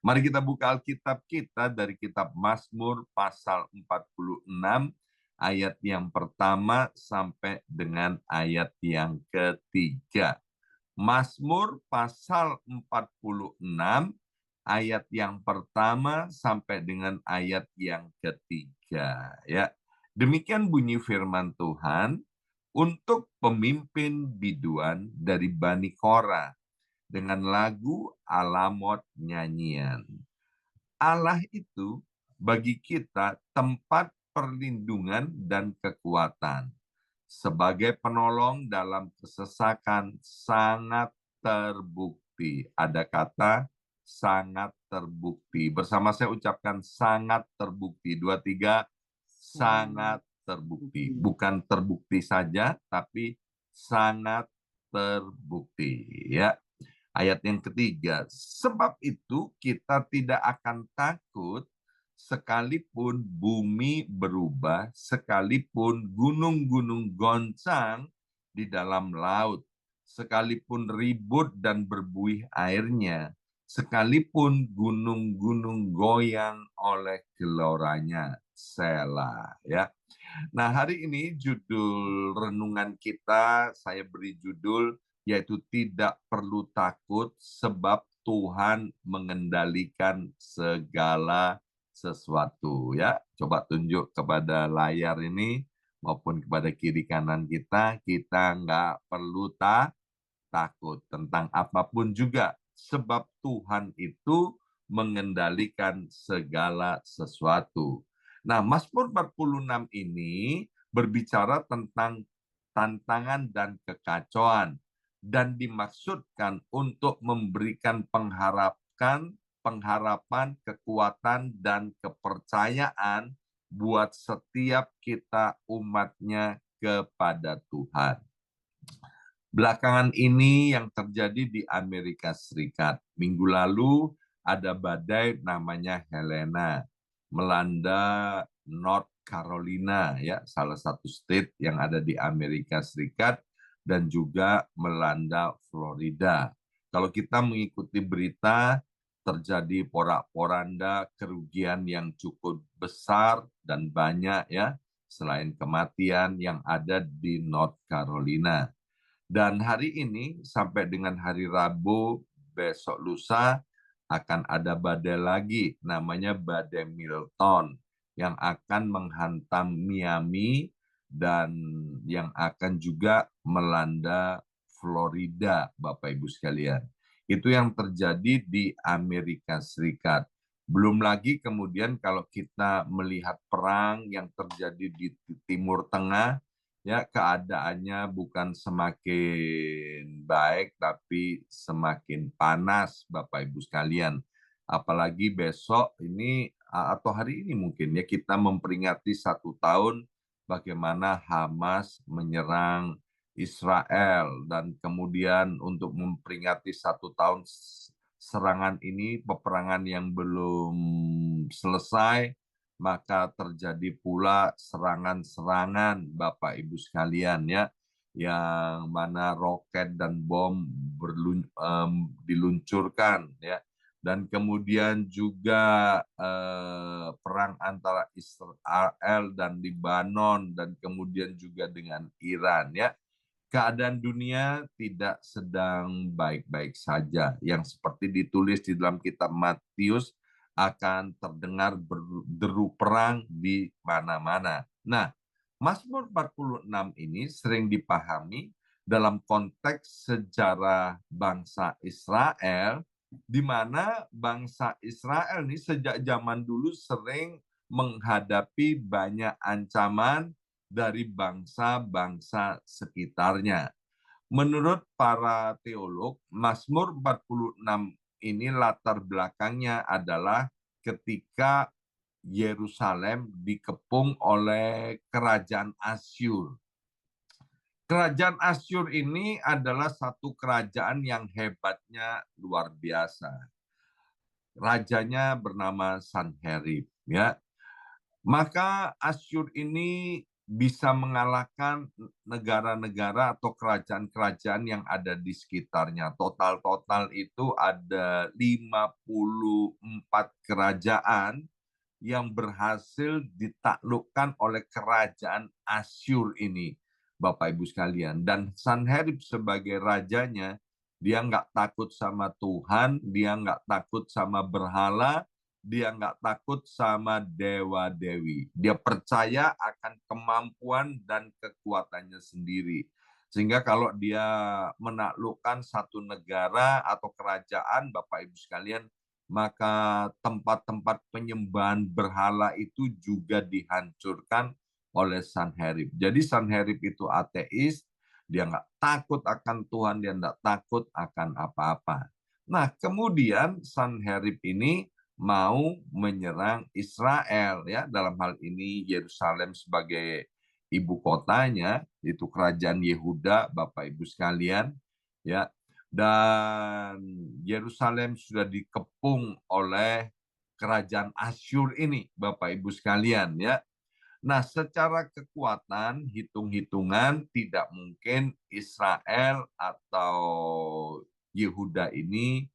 Mari kita buka Alkitab kita dari kitab Mazmur pasal 46 ayat yang pertama sampai dengan ayat yang ketiga. Mazmur pasal 46 ayat yang pertama sampai dengan ayat yang ketiga, ya. Demikian bunyi firman Tuhan untuk pemimpin biduan dari Bani Korah dengan lagu alamot nyanyian. Allah itu bagi kita tempat perlindungan dan kekuatan. Sebagai penolong dalam kesesakan sangat terbukti. Ada kata sangat terbukti. Bersama saya ucapkan sangat terbukti. 2, 3, sangat terbukti. Bukan terbukti saja, tapi sangat terbukti. Ya. Ayat yang ketiga, sebab itu kita tidak akan takut sekalipun bumi berubah, sekalipun gunung-gunung goncang di dalam laut, sekalipun ribut dan berbuih airnya, sekalipun gunung-gunung goyang oleh geloranya. Selah, ya. Nah, hari ini judul renungan kita saya beri judul yaitu tidak perlu takut sebab Tuhan mengendalikan segala sesuatu, ya. Coba tunjuk kepada layar ini maupun kepada kiri kanan kita nggak perlu takut tentang apapun juga sebab Tuhan itu mengendalikan segala sesuatu. Nah, Mazmur 46 ini berbicara tentang tantangan dan kekacauan dan dimaksudkan untuk memberikan pengharapan, kekuatan, dan kepercayaan buat setiap kita umatnya kepada Tuhan. Belakangan ini yang terjadi di Amerika Serikat. Minggu lalu ada badai namanya Helena melanda North Carolina, ya, salah satu state yang ada di Amerika Serikat, dan juga melanda Florida. Kalau kita mengikuti berita, terjadi porak-poranda kerugian yang cukup besar dan banyak, ya, selain kematian yang ada di North Carolina. Dan hari ini sampai dengan hari Rabu, besok lusa akan ada badai lagi, namanya badai Milton, yang akan menghantam Miami dan yang akan juga melanda Florida, Bapak Ibu sekalian. Itu yang terjadi di Amerika Serikat. Belum lagi kemudian kalau kita melihat perang yang terjadi di Timur Tengah, ya, keadaannya bukan semakin baik tapi semakin panas, Bapak Ibu sekalian. Apalagi besok ini atau hari ini mungkin ya kita memperingati 1 tahun bagaimana Hamas menyerang Israel, dan kemudian untuk memperingati 1 tahun serangan ini, peperangan yang belum selesai, maka terjadi pula serangan-serangan, Bapak Ibu sekalian, ya, yang mana roket dan bom diluncurkan, ya, dan kemudian juga perang antara Israel dan Lebanon, dan kemudian juga dengan Iran, ya. Keadaan dunia tidak sedang baik-baik saja. Yang seperti ditulis di dalam kitab Matius, akan terdengar deru perang di mana-mana. Nah, Mazmur 46 ini sering dipahami dalam konteks sejarah bangsa Israel, di mana bangsa Israel ini sejak zaman dulu sering menghadapi banyak ancaman dari bangsa-bangsa sekitarnya. Menurut para teolog, Mazmur 46 ini latar belakangnya adalah ketika Yerusalem dikepung oleh kerajaan Asyur. Kerajaan Asyur ini adalah satu kerajaan yang hebatnya luar biasa. Rajanya bernama Sanherib, ya. Maka Asyur ini bisa mengalahkan negara-negara atau kerajaan-kerajaan yang ada di sekitarnya. Total-total itu ada 54 kerajaan yang berhasil ditaklukkan oleh kerajaan Asyur ini, Bapak Ibu sekalian. Dan Sanherib sebagai rajanya, dia nggak takut sama Tuhan, dia nggak takut sama berhala, dia nggak takut sama dewa-dewi. Dia percaya akan kemampuan dan kekuatannya sendiri. Sehingga kalau dia menaklukkan satu negara atau kerajaan, Bapak Ibu sekalian, maka tempat-tempat penyembahan berhala itu juga dihancurkan oleh Sanherib. Jadi Sanherib itu ateis, dia nggak takut akan Tuhan, dia nggak takut akan apa-apa. Nah, kemudian Sanherib ini mau menyerang Israel, ya, dalam hal ini Yerusalem sebagai ibu kotanya, itu kerajaan Yehuda, Bapak Ibu sekalian, ya. Dan Yerusalem sudah dikepung oleh kerajaan Asyur ini, Bapak Ibu sekalian, ya. Nah, secara kekuatan, hitung-hitungan tidak mungkin Israel atau Yehuda ini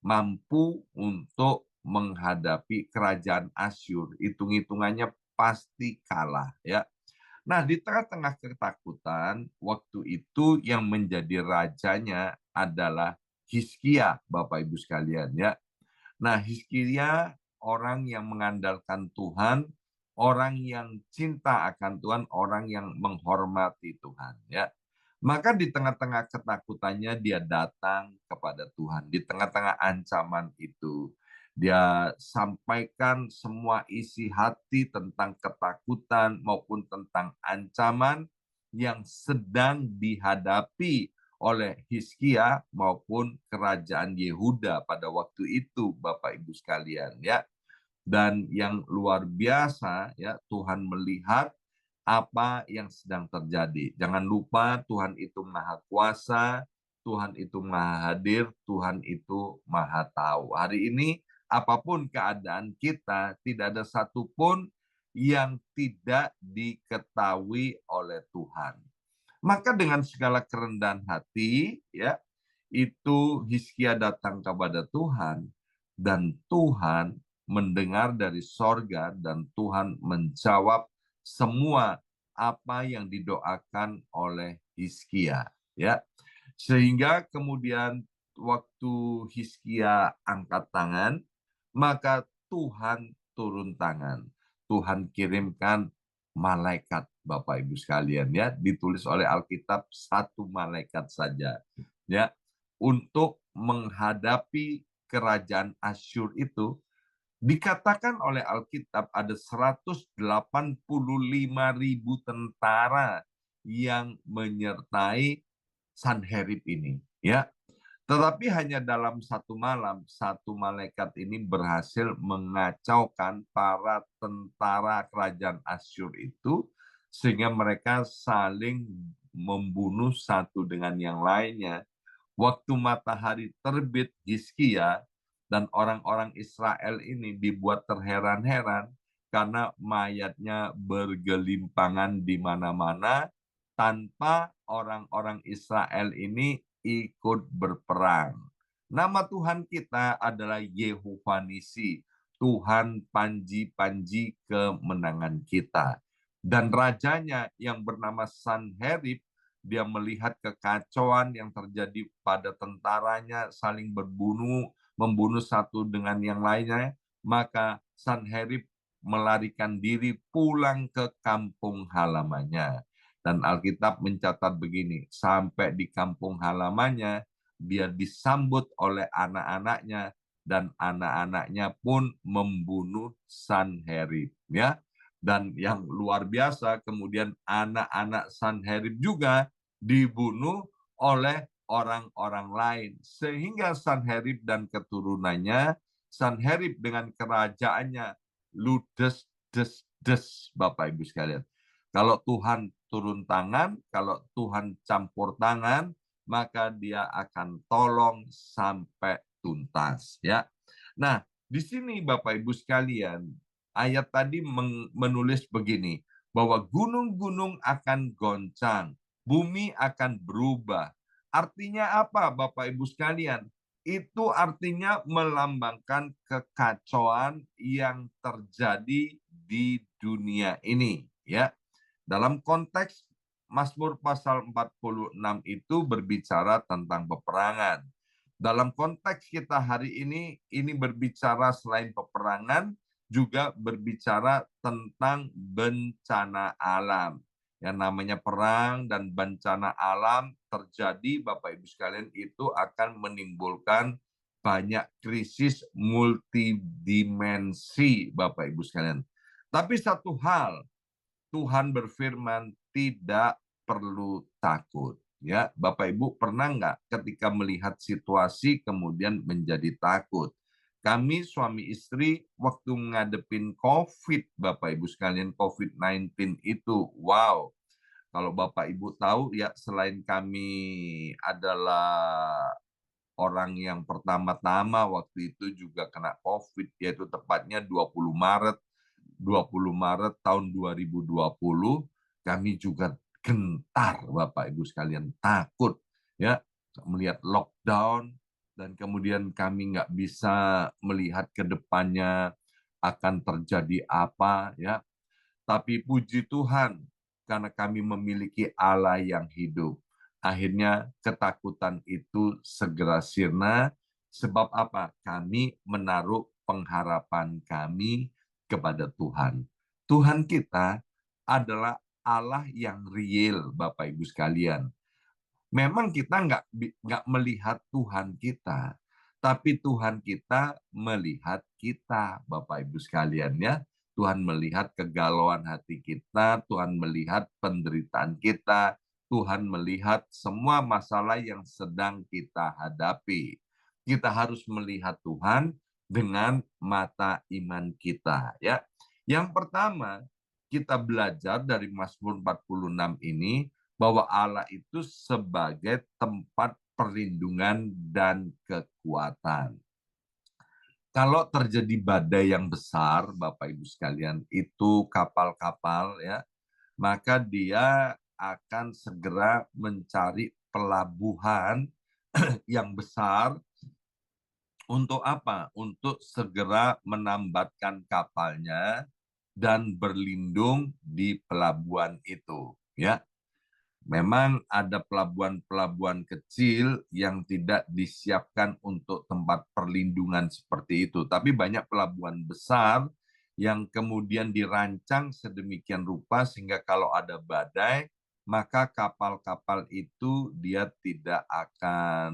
mampu untuk menghadapi kerajaan Asyur. Hitung-hitungannya pasti kalah, ya. Nah, di tengah-tengah ketakutan, waktu itu yang menjadi rajanya adalah Hizkia, Bapak Ibu sekalian, ya. Nah, Hizkia orang yang mengandalkan Tuhan, orang yang cinta akan Tuhan, orang yang menghormati Tuhan, ya. Maka di tengah-tengah ketakutannya dia datang kepada Tuhan. Di tengah-tengah ancaman itu, dia sampaikan semua isi hati tentang ketakutan maupun tentang ancaman yang sedang dihadapi oleh Hizkia maupun kerajaan Yehuda pada waktu itu, Bapak Ibu sekalian, ya. Dan yang luar biasa, ya, Tuhan melihat apa yang sedang terjadi. Jangan lupa Tuhan itu maha kuasa, Tuhan itu maha hadir, Tuhan itu maha tahu. Hari ini apapun keadaan kita, tidak ada satupun yang tidak diketahui oleh Tuhan. Maka dengan segala kerendahan hati, ya, itu Hizkia datang kepada Tuhan, dan Tuhan mendengar dari sorga, dan Tuhan menjawab semua apa yang didoakan oleh Hizkia, ya. Sehingga kemudian waktu Hizkia angkat tangan, maka Tuhan turun tangan. Tuhan kirimkan malaikat, Bapak Ibu sekalian, ya, ditulis oleh Alkitab satu malaikat saja, ya, untuk menghadapi kerajaan Asyur itu. Dikatakan oleh Alkitab ada 185.000 tentara yang menyertai Sanherib ini, ya. Tetapi hanya dalam satu malam, satu malaikat ini berhasil mengacaukan para tentara kerajaan Asyur itu, sehingga mereka saling membunuh satu dengan yang lainnya. Waktu matahari terbit, Hizkia dan orang-orang Israel ini dibuat terheran-heran karena mayatnya bergelimpangan di mana-mana tanpa orang-orang Israel ini ikut berperang. Nama Tuhan kita adalah Yehovah Nisi, Tuhan panji-panji kemenangan kita. Dan rajanya yang bernama Sanherib, dia melihat kekacauan yang terjadi pada tentaranya, saling membunuh satu dengan yang lainnya, maka Sanherib melarikan diri pulang ke kampung halamannya. Dan Alkitab mencatat begini, sampai di kampung halamannya, dia disambut oleh anak-anaknya, dan anak-anaknya pun membunuh Sanherib, ya. Dan yang luar biasa, kemudian anak-anak Sanherib juga dibunuh oleh orang-orang lain. Sehingga Sanherib dan keturunannya, Sanherib dengan kerajaannya, ludes, des, des, Bapak Ibu sekalian. Kalau Tuhan turun tangan, kalau Tuhan campur tangan, maka dia akan tolong sampai tuntas, ya. Nah, di sini Bapak Ibu sekalian, ayat tadi menulis begini, bahwa gunung-gunung akan goncang, bumi akan berubah. Artinya apa, Bapak Ibu sekalian? Itu artinya melambangkan kekacauan yang terjadi di dunia ini, ya. Dalam konteks Mazmur pasal 46 itu berbicara tentang peperangan. Dalam konteks kita hari ini berbicara selain peperangan, juga berbicara tentang bencana alam. Yang namanya perang dan bencana alam terjadi, Bapak Ibu sekalian, itu akan menimbulkan banyak krisis multidimensi, Bapak Ibu sekalian. Tapi satu hal, Tuhan berfirman, tidak perlu takut. Ya, Bapak Ibu pernah nggak ketika melihat situasi kemudian menjadi takut? Kami suami istri waktu ngadepin COVID, Bapak Ibu sekalian, COVID-19 itu, wow. Kalau Bapak Ibu tahu ya, selain kami adalah orang yang pertama-tama waktu itu juga kena COVID, yaitu tepatnya 20 Maret tahun 2020, kami juga gentar, Bapak Ibu sekalian, takut ya melihat lockdown, dan kemudian kami nggak bisa melihat ke depannya akan terjadi apa, ya. Tapi puji Tuhan, karena kami memiliki Allah yang hidup. Akhirnya ketakutan itu segera sirna. Sebab apa? Kami menaruh pengharapan kami kepada Tuhan. Tuhan kita adalah Allah yang real, Bapak Ibu sekalian. Memang kita nggak melihat Tuhan kita, tapi Tuhan kita melihat kita, Bapak Ibu sekalian, ya. Tuhan melihat kegalauan hati kita, Tuhan melihat penderitaan kita, Tuhan melihat semua masalah yang sedang kita hadapi. Kita harus melihat Tuhan dengan mata iman kita, ya. Yang pertama, kita belajar dari Mazmur 46 ini bahwa Allah itu sebagai tempat perlindungan dan kekuatan. Kalau terjadi badai yang besar, Bapak Ibu sekalian, itu kapal-kapal, ya, maka dia akan segera mencari pelabuhan yang besar untuk apa? Untuk segera menambatkan kapalnya dan berlindung di pelabuhan itu, ya. Memang ada pelabuhan-pelabuhan kecil yang tidak disiapkan untuk tempat perlindungan seperti itu. Tapi banyak pelabuhan besar yang kemudian dirancang sedemikian rupa sehingga kalau ada badai, maka kapal-kapal itu dia tidak akan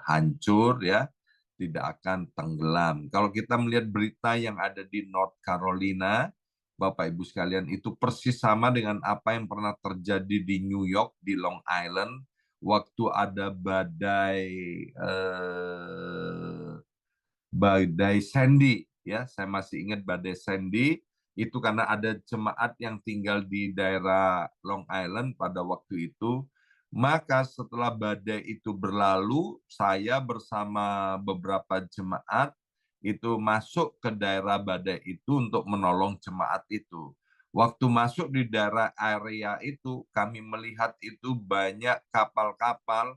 hancur, ya, tidak akan tenggelam. Kalau kita melihat berita yang ada di North Carolina, Bapak Ibu sekalian, itu persis sama dengan apa yang pernah terjadi di New York, di Long Island, waktu ada badai Sandy, ya. Saya masih ingat badai Sandy itu karena ada jemaat yang tinggal di daerah Long Island pada waktu itu. Maka setelah badai itu berlalu, saya bersama beberapa jemaat itu masuk ke daerah badai itu untuk menolong jemaat itu. Waktu masuk di daerah area itu, kami melihat itu banyak kapal-kapal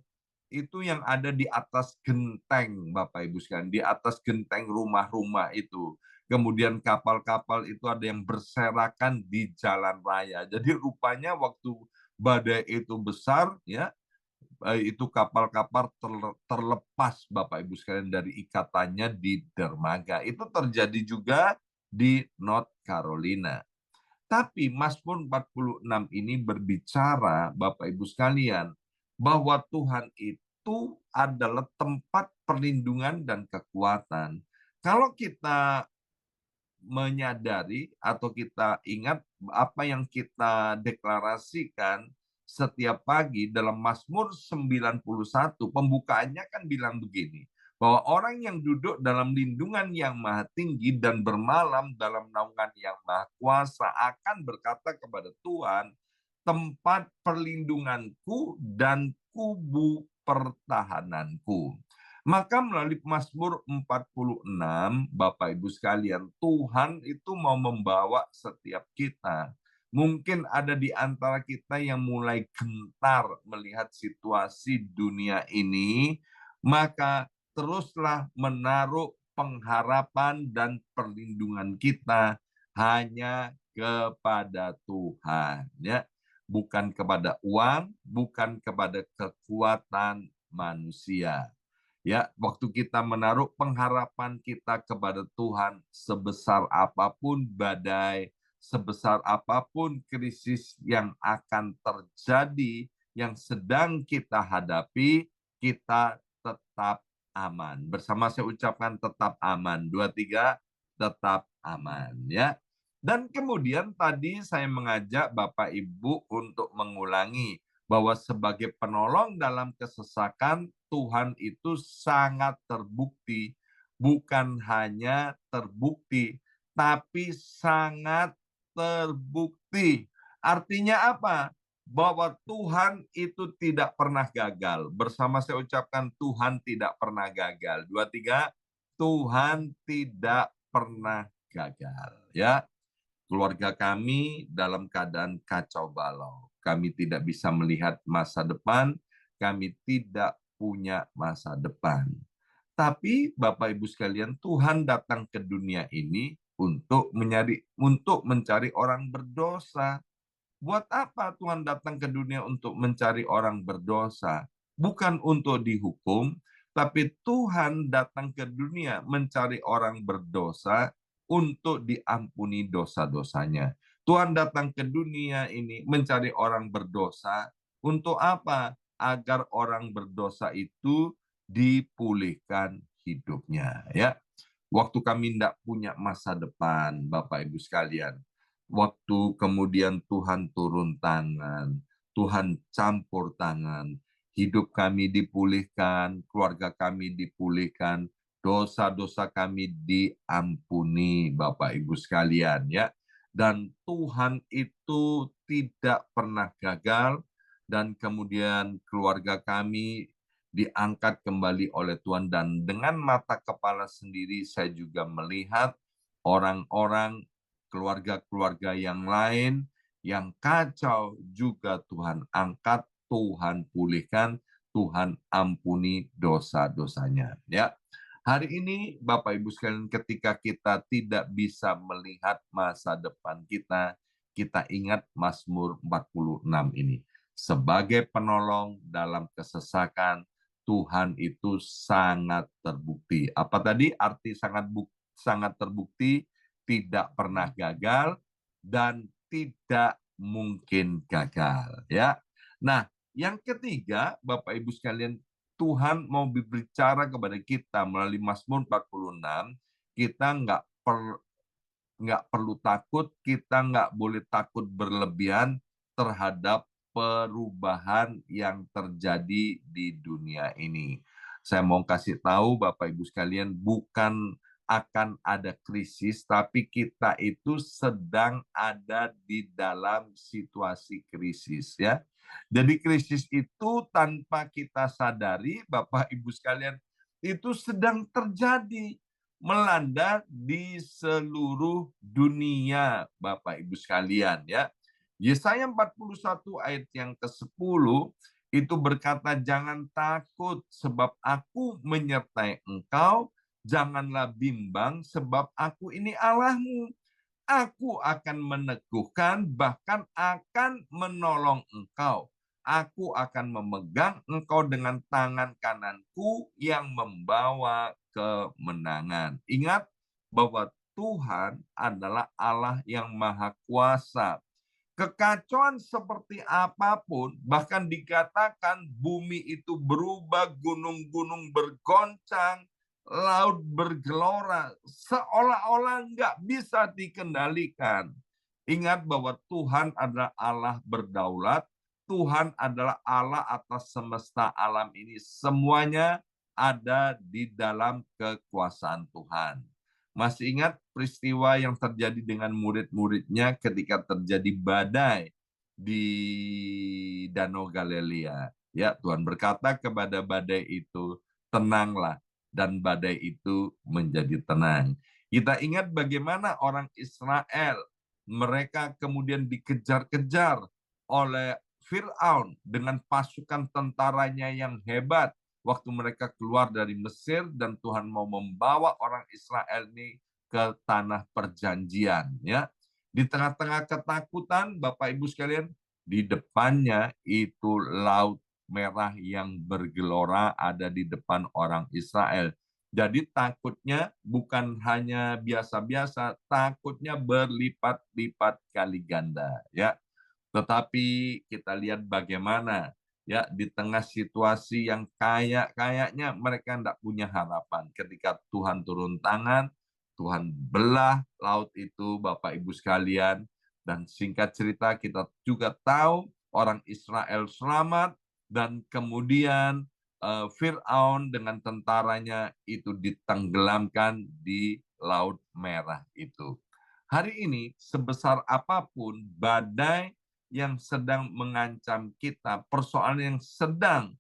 itu yang ada di atas genteng, Bapak Ibu sekalian, di atas genteng rumah-rumah itu. Kemudian kapal-kapal itu ada yang berserakan di jalan raya. Jadi rupanya waktu badai itu besar, ya, itu kapal-kapal terlepas, Bapak Ibu sekalian, dari ikatannya di dermaga. Itu terjadi juga di North Carolina. Tapi Mazmur 46 ini berbicara, Bapak Ibu sekalian, bahwa Tuhan itu adalah tempat perlindungan dan kekuatan. Kalau kita menyadari atau kita ingat apa yang kita deklarasikan setiap pagi dalam Mazmur 91, pembukaannya kan bilang begini, bahwa orang yang duduk dalam lindungan yang maha tinggi dan bermalam dalam naungan yang maha kuasa akan berkata kepada Tuhan, tempat perlindunganku dan kubu pertahananku. Maka melalui Mazmur 46, Bapak Ibu sekalian, Tuhan itu mau membawa setiap kita. Mungkin ada di antara kita yang mulai gentar melihat situasi dunia ini, maka teruslah menaruh pengharapan dan perlindungan kita hanya kepada Tuhan, ya. Bukan kepada uang, bukan kepada kekuatan manusia. Ya, waktu kita menaruh pengharapan kita kepada Tuhan, sebesar apapun badai, sebesar apapun krisis yang akan terjadi, yang sedang kita hadapi, kita tetap aman. Bersama saya ucapkan tetap aman. 2, 3, tetap aman. Ya. Dan kemudian tadi saya mengajak Bapak Ibu untuk mengulangi bahwa sebagai penolong dalam kesesakan, Tuhan itu sangat terbukti, bukan hanya terbukti, tapi sangat terbukti. Artinya apa? Bahwa Tuhan itu tidak pernah gagal. Bersama saya ucapkan Tuhan tidak pernah gagal. 2, 3, Tuhan tidak pernah gagal. Ya, keluarga kami dalam keadaan kacau balau. Kami tidak bisa melihat masa depan, kami tidak punya masa depan. Tapi Bapak Ibu sekalian, Tuhan datang ke dunia ini untuk mencari orang berdosa. Buat apa Tuhan datang ke dunia untuk mencari orang berdosa? Bukan untuk dihukum, tapi Tuhan datang ke dunia mencari orang berdosa untuk diampuni dosa-dosanya. Tuhan datang ke dunia ini mencari orang berdosa untuk apa? Agar orang berdosa itu dipulihkan hidupnya. Ya, waktu kami tidak punya masa depan, Bapak Ibu sekalian, waktu kemudian Tuhan turun tangan, Tuhan campur tangan, hidup kami dipulihkan, keluarga kami dipulihkan, dosa-dosa kami diampuni, Bapak Ibu sekalian, ya. Dan Tuhan itu tidak pernah gagal, dan kemudian keluarga kami diangkat kembali oleh Tuhan, dan dengan mata kepala sendiri saya juga melihat orang-orang, keluarga-keluarga yang lain yang kacau juga Tuhan angkat, Tuhan pulihkan, Tuhan ampuni dosa-dosanya. Ya, hari ini Bapak Ibu sekalian, ketika kita tidak bisa melihat masa depan kita, kita ingat Mazmur 46 ini. Sebagai penolong dalam kesesakan, Tuhan itu sangat terbukti. Apa tadi arti sangat terbukti? Tidak pernah gagal dan tidak mungkin gagal, ya. Nah, yang ketiga, Bapak Ibu sekalian, Tuhan mau berbicara kepada kita melalui Mazmur 46, kita nggak perlu takut, kita nggak boleh takut berlebihan terhadap perubahan yang terjadi di dunia ini. Saya mau kasih tahu Bapak Ibu sekalian, bukan akan ada krisis, tapi kita itu sedang ada di dalam situasi krisis, ya. Jadi krisis itu tanpa kita sadari, Bapak Ibu sekalian, itu sedang terjadi, melanda di seluruh dunia, Bapak Ibu sekalian, ya. Yesaya 41 ayat yang ke-10 itu berkata, jangan takut sebab aku menyertai engkau, janganlah bimbang sebab aku ini Allahmu. Aku akan meneguhkan, bahkan akan menolong engkau. Aku akan memegang engkau dengan tangan kananku yang membawa kemenangan. Ingat bahwa Tuhan adalah Allah yang maha kuasa. Kekacauan seperti apapun, bahkan dikatakan bumi itu berubah, gunung-gunung bergoncang, laut bergelora, seolah-olah nggak bisa dikendalikan. Ingat bahwa Tuhan adalah Allah berdaulat, Tuhan adalah Allah atas semesta alam ini. Semuanya ada di dalam kekuasaan Tuhan. Masih ingat peristiwa yang terjadi dengan murid-muridnya ketika terjadi badai di Danau Galilea? Ya, Tuhan berkata kepada badai itu, tenanglah, dan badai itu menjadi tenang. Kita ingat bagaimana orang Israel, mereka kemudian dikejar-kejar oleh Fir'aun dengan pasukan tentaranya yang hebat waktu mereka keluar dari Mesir, dan Tuhan mau membawa orang Israel ini ke tanah perjanjian. Ya, di tengah-tengah ketakutan, Bapak Ibu sekalian, di depannya itu laut merah yang bergelora ada di depan orang Israel. Jadi takutnya bukan hanya biasa-biasa, takutnya berlipat-lipat kali ganda, ya. Tetapi kita lihat bagaimana, ya, di tengah situasi yang kayaknya mereka tidak punya harapan. Ketika Tuhan turun tangan, Tuhan belah laut itu, Bapak Ibu sekalian, dan singkat cerita kita juga tahu orang Israel selamat, dan kemudian Fir'aun dengan tentaranya itu ditenggelamkan di Laut Merah itu. Hari ini sebesar apapun badai yang sedang mengancam kita, persoalan yang sedang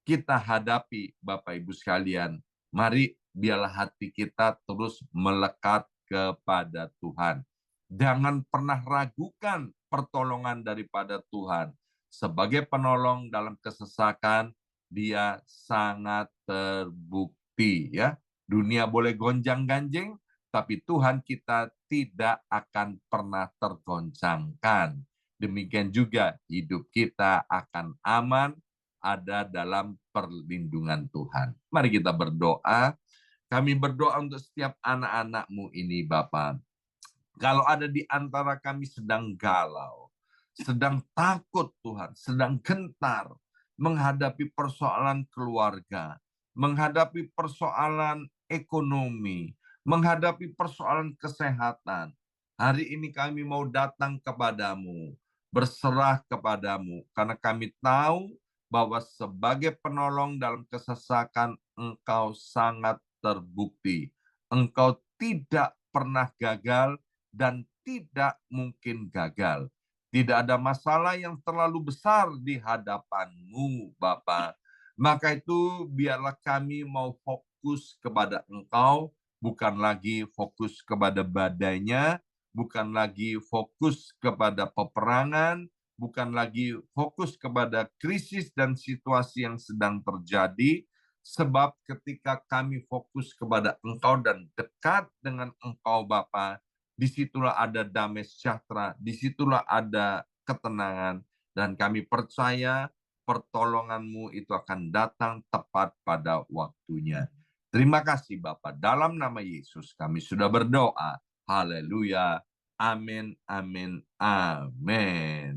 kita hadapi, Bapak Ibu sekalian, mari biarlah hati kita terus melekat kepada Tuhan. Jangan pernah ragukan pertolongan daripada Tuhan. Sebagai penolong dalam kesesakan, Dia sangat terbukti, ya. Dunia boleh gonjang-ganjing, tapi Tuhan kita tidak akan pernah tergoncangkan. Demikian juga hidup kita akan aman, ada dalam perlindungan Tuhan. Mari kita berdoa. Kami berdoa untuk setiap anak-anak-Mu ini, Bapa. Kalau ada di antara kami sedang galau, sedang takut Tuhan, sedang gentar, menghadapi persoalan keluarga, menghadapi persoalan ekonomi, menghadapi persoalan kesehatan. Hari ini kami mau datang kepadamu, berserah kepadamu, karena kami tahu bahwa sebagai penolong dalam kesesakan, Engkau sangat terbukti. Engkau tidak pernah gagal dan tidak mungkin gagal. Tidak ada masalah yang terlalu besar di hadapan-Mu, Bapa. Maka itu biarlah kami mau fokus kepada Engkau, bukan lagi fokus kepada badainya, bukan lagi fokus kepada peperangan, bukan lagi fokus kepada krisis dan situasi yang sedang terjadi, sebab ketika kami fokus kepada Engkau dan dekat dengan Engkau, Bapa, disitulah ada damai sejahtera, disitulah ada ketenangan, dan kami percaya pertolongan-Mu itu akan datang tepat pada waktunya. Terima kasih Bapa, dalam nama Yesus kami sudah berdoa. Haleluya. Amin, amin, amin.